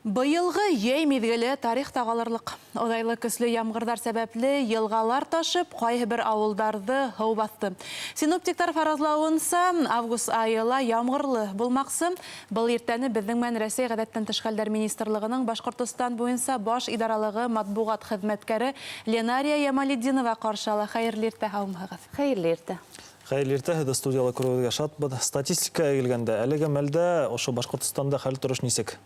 Быйылғы ей мезгілі тарих тағалырлық. Одайлы көслі ямғырдар сәбәплі елғалар ташып, қайы бір ауылдарды хау басты. Синоптиктар фаразлауынса, август айыла ямғырлы болмақсы, бұл ертәні біздің мән Рәсей ғадаттан тышқалдар министрлігінің Башқұртстан бойынса баш идаралығы матбуғат хызмәткәрі Ленария Ямалиддинова қаршалы. Хайырлы ерті хаумағыз. Хайырлы ерті. Хайырлы ерті, студиялы көруге шатпыд. Статистика елгенде, әлігі мәлді ошы Башқұртстанда хәл тұрыш несек?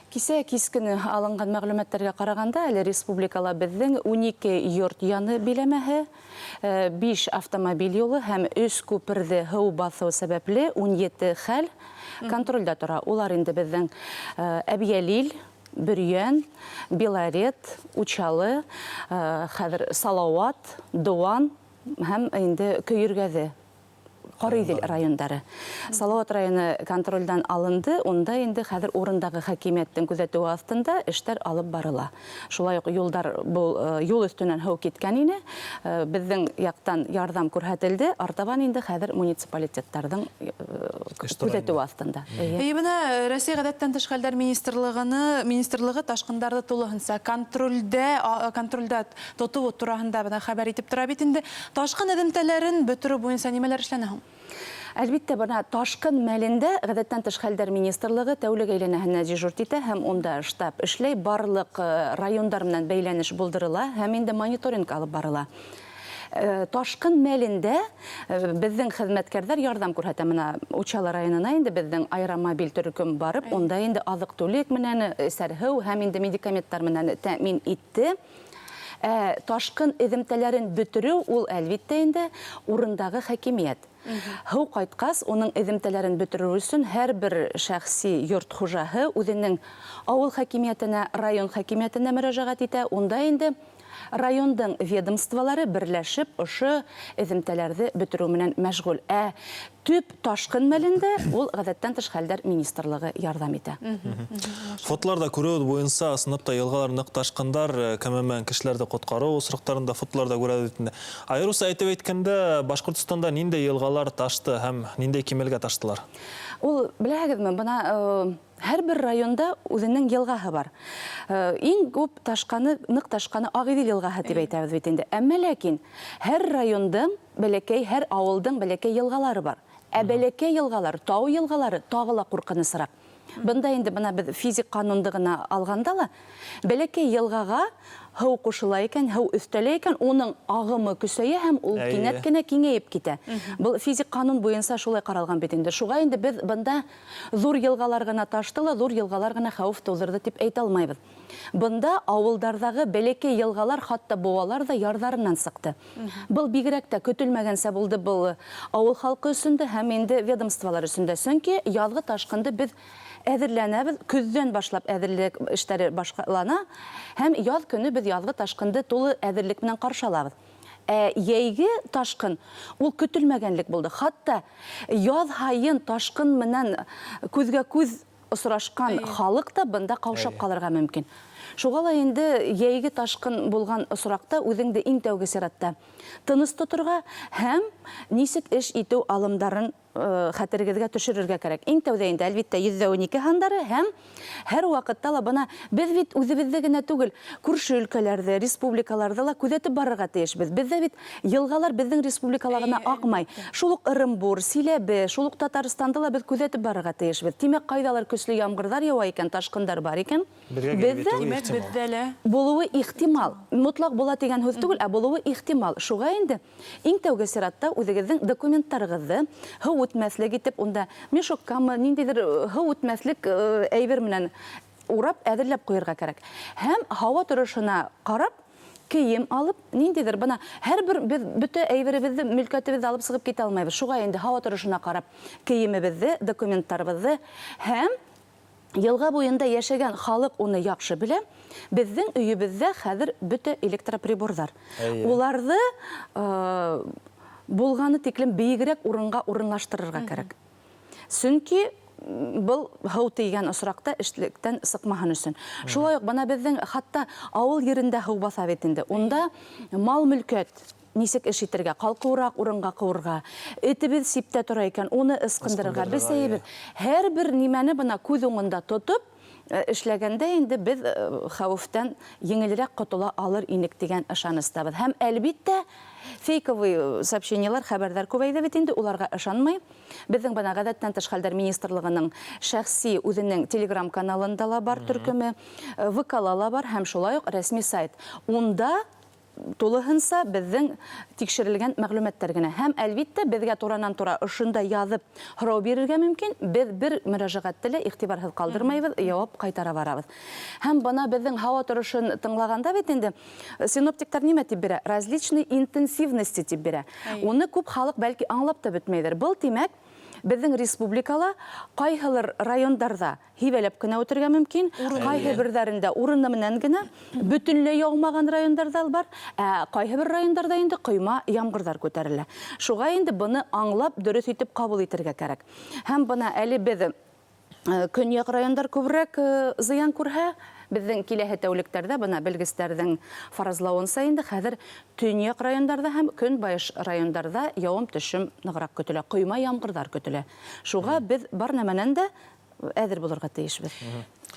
Кесе кискіні алынған мәғлүмәттерге қарағанда, әлі республикала біздің 12 йорт яны билемәһе, 5 автомобиль yolu һәм 3 көпірді хау басу сәбәпле 17 хәл контрольда тұра. Олар инде біздің Әбиялил, Бүрйен, Беларет, Учалы, хәзер Салауат, Дуан һәм инде Көйіргәзе. Қарыйдел райондары. Салауат районы контрольдан алынды, онда енді хәзір орындағы хакимияттың күзәтуі астында эштәр алып барыла. Шулай ук юл өстінен хау кеткен ине, біздің яқтан ярдам күрһәтелде, артабан енді хәзір муниципалитеттардың күзәтуі астында. Ебіні Рәсей ғадаттан тышқалдар министрлігі ташқындарды толығынса контрольда тоту тұрағында хабар етіп тұра бетінде ташқын әдімтәлерін бүтірі бойынса немелер ішләнәғым? Әлбетте, бана ташқын мәлінде ғадаттан тышқалдар министрлігі тәулік әйләнәһенә дежурт итә һәм онда штаб эшләй, барлык райондар менән бәйләнеш булдырыла һәм инде мониторинг алып барыла. Ташқын мәлінде біздің хезмәткәрләр ярдам күрһәтә. Менә Учалы районына инде біздің аэромобиль төркем барып, онда инде азык-түлек менән сәрһү һәм инде медикаменттар менән тәэмин итте. Ташқын эҙемтәләрен бөтөрөү ул әлбиттә инде урындағы хакимият. Хау ҡайтҡас, уның эҙемтәләрен бөтөрөү өсөн һәр бер шәхси йорт хужаһы үҙенең ауыл хакимиятына, район хакимиятына мөрәжәғәт итә. Унда инде райондың ведомстволары берләшеп ошо эҙемтәләрҙе бөтөрөү менән мәшғүл. Төп ташҡын мәлендә ул ғадаттан тыш хәлдәр министрлығы ярдам итә. Фотларда күреү буйынса сыныпта йылғалар ныҡ ташҡындар, кәмәмән кешеләрҙе ҡотҡарыу осраҡтарында фотларда күрәбеҙ. Айырыуса әйтеп әйткәндә, Башҡортостанда ниндәй йылғалар ташты һәм ниндәй кимәлгә таштылар? Ул, беләһегеҙме, бына һәр бер районда үҙенең йылғаһы бар. Иң күп ташҡаны, ныҡ ташҡаны Ағиҙел йылғаһы тип әйтәбеҙ бит инде. Әммә ләкин һәр райондың бәләкәй, һәр ауылдың бәләкәй йылғалары бар. Ә бәләкәй йылғалар, тау йылғалары тағы ла ҡурҡынысыраҡ. Бында инде бына беҙ физик ҡанунды ғына алғанда ла, бәләкәй йылғаға һыу ҡушыла икән, һыу өҫтәлә икән, уның ағымы көсәйә һәм ул кинәт кенә киңәйеп китә. Был физик ҡанун буйынса шулай ҡаралған бит инде. Шуға инде беҙ бында ҙур йылғалар ғына ташты ла, ҙур йылғалар ғына хәүеф тыуҙырҙы тип әйтә алмайбыҙ. Бында ауылдарҙағы бәләкәй йылғалар, хатта быуалар да ярҙарынан сыҡты. Был бигерәк тә көтөлмәгәнсә булды был ауыл халҡы өсөн дә һәм инде ведомстволар өсөн дә. Сөнки яҙғы ташҡынды беҙ әҙерләнәбеҙ, көҙҙән башлап әҙерлек эштәре башлана, һәм яҙ көнө беҙ яҙғы ташҡынды тулы әҙерлек менән ҡаршы алабыҙ. Йәйге ташҡын ул көтөлмәгәнлек булды. Хатта яҙ һайын ташҡын менән күҙгә күҙ осрашҡан халыҡ та бында ҡаушап ҡалырға мөмкин. Шуға ла инде йәйге ташҡын булған осраҡта үҙеңде иң тәүге сиратта тыныс тоторға һәм нисек эш итеү алымдарын хәтерегеҙгә төшөрөргә кәрәк. Иң тәүҙә инде әлбиттә 112 һандары һәм һәр ваҡытта ла бына беҙ бит үҙебеҙҙе генә түгел, күрше өлкәләрҙе, республикаларҙы ла күҙәтеп барырға тейешбеҙ. Беҙҙә бит йылғалар беҙҙең республикала ғына аҡмай. Шул уҡ Ырымбур, Силәбе, шул уҡ Татарстанды ла беҙ күҙәтеп барырға тейешбеҙ. Тимәк, ҡайҙалыр көслө ямғырҙар яуа икән, ташҡындар бар икән. Беҙҙә булыуы ихтимал. Мотлаҡ була тигән һүҙ түгел, ә булыуы ихтимал. Шуға инде иң тәүге сиратта үҙегеҙҙең документтарығыҙҙы һыу үтмәҫлек итеп, унда мешоҡкамы, ниндәйҙер һыу үтмәҫлек әйбер менән урап, әҙерләп ҡуйырға кәрәк. Һәм һауа торошона ҡарап, кейем алып, ниндәйҙер бына һәр бер бөтә әйберебеҙҙе, мөлкәтебеҙҙе алып сығып китә алмайбыҙ. Шуға инде һауа торошона ҡарап, кейемебеҙҙе, документтарыбыҙҙы һәм йылға буйында йәшәгән халыҡ уны яҡшы белә. Беҙҙең өйөбөҙҙә хәҙер бөтә электроприборҙар. Уларҙы булғаны тиклем бейегерәк урынға урынлаштырырға кәрәк. Сөнки был һыу тейгән осраҡта эшлектән сыҡмаһын өсөн. Шулай уҡ бына беҙҙең хатта ауыл ерендә һыу баҫа бит инде. Унда мал-мөлкәт нисек эш итергә, ҡалҡыуыраҡ урынға ҡыуырға, этебеҙ сиптә тора икән, уны ысҡындырырға, бесәйебеҙ. Һәр бер нимәне бына күҙ уңында тотоп, эшләгәндә инде без хәвефтән еңелрәк котыла алыр инек дигән ышаныстабыз. Һәм әлбиттә фейковый сообщениелар, хәбәрдар күбәйде бит инде, уларга ышанмый. Безнең бана гадәттән тыш хәлләр министрлыгының шәхси үзенең Telegram каналында ла бар төркеме, ВК-ла ла бар һәм шулай ук рәсми сайт. Унда тулыһынса безнең тикшерелгән мәгълүматлар гына. Һәм әлбиттә безгә туранан-тура ышында язып һорау бирергә мөмкин. Без бер мөрәҗәгатьтә лә игътибарһыз калдырмайбыз, җавап кайтара барабыз. Һәм бана безнең һава торышын тыңлаганда бит инде синоптиктар нимә дип бирә? Различный интенсивности дип бирә. Уны күп халык бәлки аңлап та бетмәйдер. Был тимәк безнең республикала кайһылыр райондарда һибәләп кенә үтергә мөмкин, кайһы бердәрендә урыны менән генә, бөтенләй яумаган райондарда бар, кайһы бер райондарда инде койма ямгырдар күтәрелә. Шуга инде буны аңлап, дөрес итеп кабул итәргә кирәк. Һәм бына әле без көньяк райондар күбрәк зыян күрһә, безнең киләһе тәүлектәрдә бына белгечләрнең фаразлавынса инде хәзер төньяк райондарда һәм көнбайыш райондарда явым-төшем ныграк көтелә, койма ямгырдар көтелә. Шуга без бар нәмәнән дә әзер булырга тиешбез.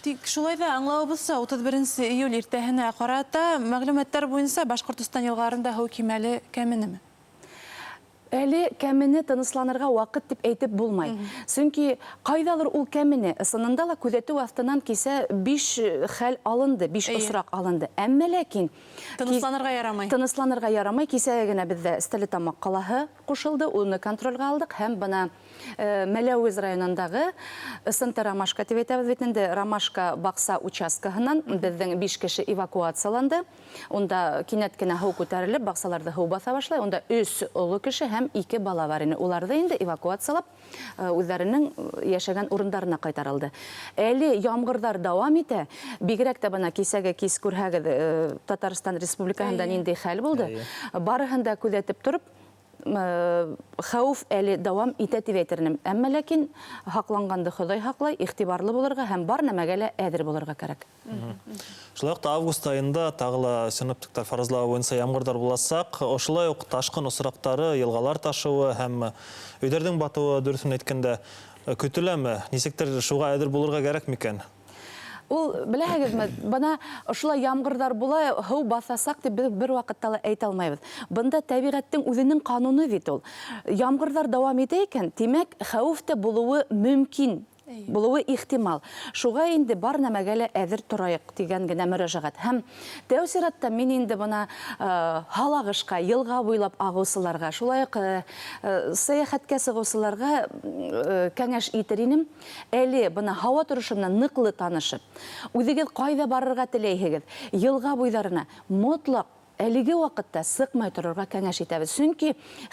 Тик шулай да аңлавыбызса 31 июль иртәһенә карата мәгълүматлар буенча Башкортстан елгаларында һау кимәле кәменеме? Әле кәмене тынысланырга вакыт дип әйтеп булмай. Чөнки кайдалыр ул кәмене ысынында ла күзәтү астынан кисә 5 хәл алынды, 5 осрак алынды. Әмма ләкин Тынысланырга ярамай. Тынысланырга ярамай. Кисә генә бездә Стәрлетамак калаһы кушылды, уны контрольгә алдык һәм бына Мәләвез районындагы Сынты Ромашка дип әйтәбез бит инде, Ромашка бакса участкаһыннан безнең 5 кеше эвакуацияланды. Унда кинәт кенә һау күтәрелеп, баксаларда һау баса башлай. Унда 3 олы кеше һәм 2 бала бар иде. Уларны инде эвакуациялап үзләренең яшәгән урыннарына кайтарылды. Әле ямгырдар дәвам итә. Бигрәк тә бана кисәгә кис күрһәгез Татарстан Республикаһында нинди хәл булды. Барыһын да күзәтеп торып, хәүф әле дәвам итә дип әйтермен. Әмма ләкин хакланганды Ходай хаклай, игътибарлы булырга һәм бар нәмәгә лә әзер булырга кирәк. Шулай ук август айында тагыла синоптиктар фаразлавы буенча ямгырдар буласак, ошолай ук ташкын осрактары, елгалар ташуы һәм өйдәрдән батуы дөресен әйткәндә көтеләме? Нисектер шуга әзер булырга кирәк микән? Ул беләһегезме, бана ошолай ямгырдар була, һау басасак дип бер вакытта ла әйтә алмайбыз. Бында табигатьнең үзенең кануны бит ул. Ямгырдар дәвам итә икән, димәк, хәүф тә булуы мөмкин. Булуы ихтимал. Шуга инде бар нәмәгә лә әзер торайык дигән генә мөрәҗәгать. Һәм тәүсиратта мин инде бына халагышка, елга буйлап агысыларга, шулай ук сәяхәткә сыгысыларга кәңәш итер инем. Әле бына һава торышына ныклы танышып, үзегез кайда барырга теләйһегез, елга буйларына мотлак әлеге вакытта сыкмай торырга кәңәш итәбез. Чөнки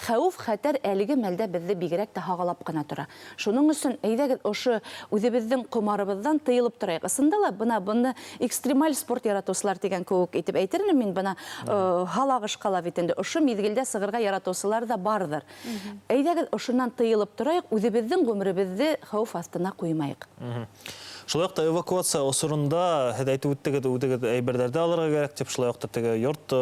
хәүф, хәтәр әлеге мәлдә безне бигрәк тә хагалап кына тора. Шуның өчен әйдәгез ошо үзебезнең кумарыбыздан тыелып торайык. Ысында ла бына экстремаль спорт яратучылар дигән кебек итеп әйтермен мин бына халагышкала бит инде. Ошо мизгелдә сыгырга яратучылар да бардыр. Әйдәгез ошоннан тыелып торайык, үзебезнең гомеребезне хәүф астына куймайык. Шулай ук эвакуация осурында әйтеп үттегез әйберләрдә алырга кирәк дип, шулай ук теге йорт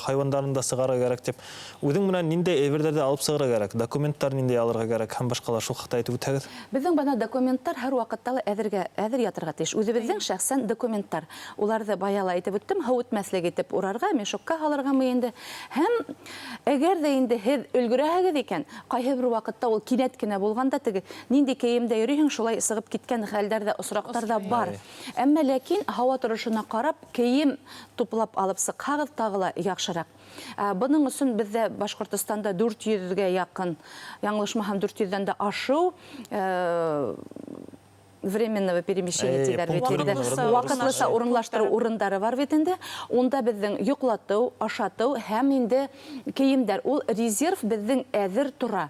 хайвандарында сыгарга кирәк дип. Үзең менән нинди әйберләрдә алып сыгарга кирәк? Документтар нинди алырга кирәк? Һәм башкалар шул хакта әйтеп үттегез. Безнең бана документтар һәр вакытта ла әзер ятырга тиеш. Үзебезнең шәхсән документтар. Уларны баяла әйтеп үттем, һәү үтмәслек итеп урарга, мешокка алыргамы инде. Һәм әгәр дә инде һез өлгерәһегез икән, кайһы бер вакытта ул кинәт кенә булганда теге нинди киемдә йөрисең, шулай сыгып киткән хәлләр дә осракларда бар. Әмма ләкин һава торышына карап кием туплап алып сыкһагыз тагыла яхшырак. Буның өчен бездә Башкортстанда 400-гә якын, яңлышмасам 400-дән дә ашу временного перемещения тидер бит инде. Вакытлыча урынлаштыру урындары бар бит инде. Унда безнең йоклату, ашату һәм инде киемдәр, ул резерв безнең әзер тора.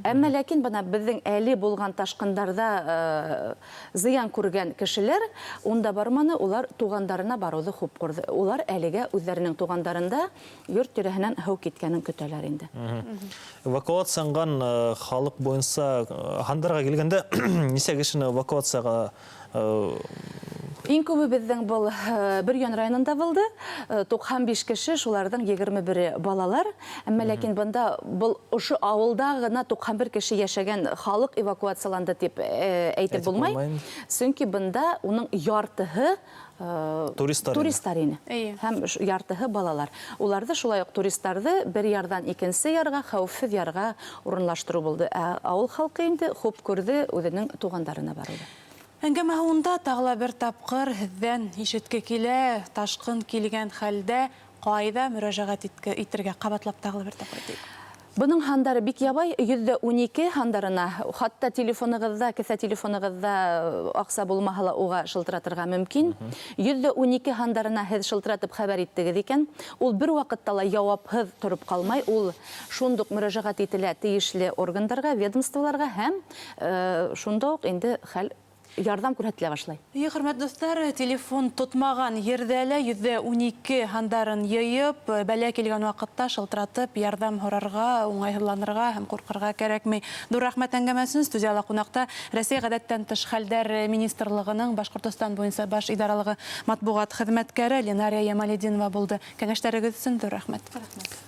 Әмма ләкин бына безнең әле булган ташкындарда зыян күргән кешеләр, унда барманы, улар тугандарына баруды хуп күрде. Улар әлегә үзләренең тугандарында йорт тирәһеннән һәү киткәнен көтәләр инде. Эвакуацияланган халык буенча хандарга килгәндә, ничә кешене эвакуацияга Иң күбе безнең был Бөрьян районында булды. 95 кеше, шулардан 21 балалар. Әмма ләкин бында был ошо авылда гына 91 кеше яшәгән халык эвакуацияланды дип әйтеп булмай. Чөнки бында уның яртыһы туристлар ине. Һәм яртыһы балалар. Уларда шулай ук туристларны бер ярдан икенче ярга, хәвефсез ярга урынлаштыру булды. Авыл халкы инде хуп күрде, үзенең тугандарына барылды. Әңгәмә һуңында тагыла бер тапкыр һездән ишеткә килә, ташкын килгән хәлдә кайда мөрәҗәгать итәргә кабатлап тагыла бер тапкыр әйтик. Буның хандары бик ябай, 112 хандарына, хатта телефоныгызда, кесә телефоныгызда акса булмаһа ла уга шылтыратырга мөмкин. 112 хандарына һез шылтыратып хәбәр иттегез икән. Ул бер вакытта ла җавапһыз торып калмай, ул шундук мөрәҗәгать ителә тиешле органнарга, ведомстволарга һәм шунда ук инде хәл ярдәм күрсәтелә башлай. Хөрмәтле дуслар, телефон тотмаган ердә лә 112 хандарын йыйып, бәла килгән вакытта шылтыратып, ярдәм һорарга, уңайһызланырга һәм куркырга кирәкми. Dur рәхмәт әңгәмәсен студиялы кунакта Россия гадәттән тыш хәлдәр министрлыгының Башкортстан буенча баш идаралыгы матбугат хезмәткәре Ленария Ямалетдинова булды. Кәңәшләрегез өчен dur рәхмәт.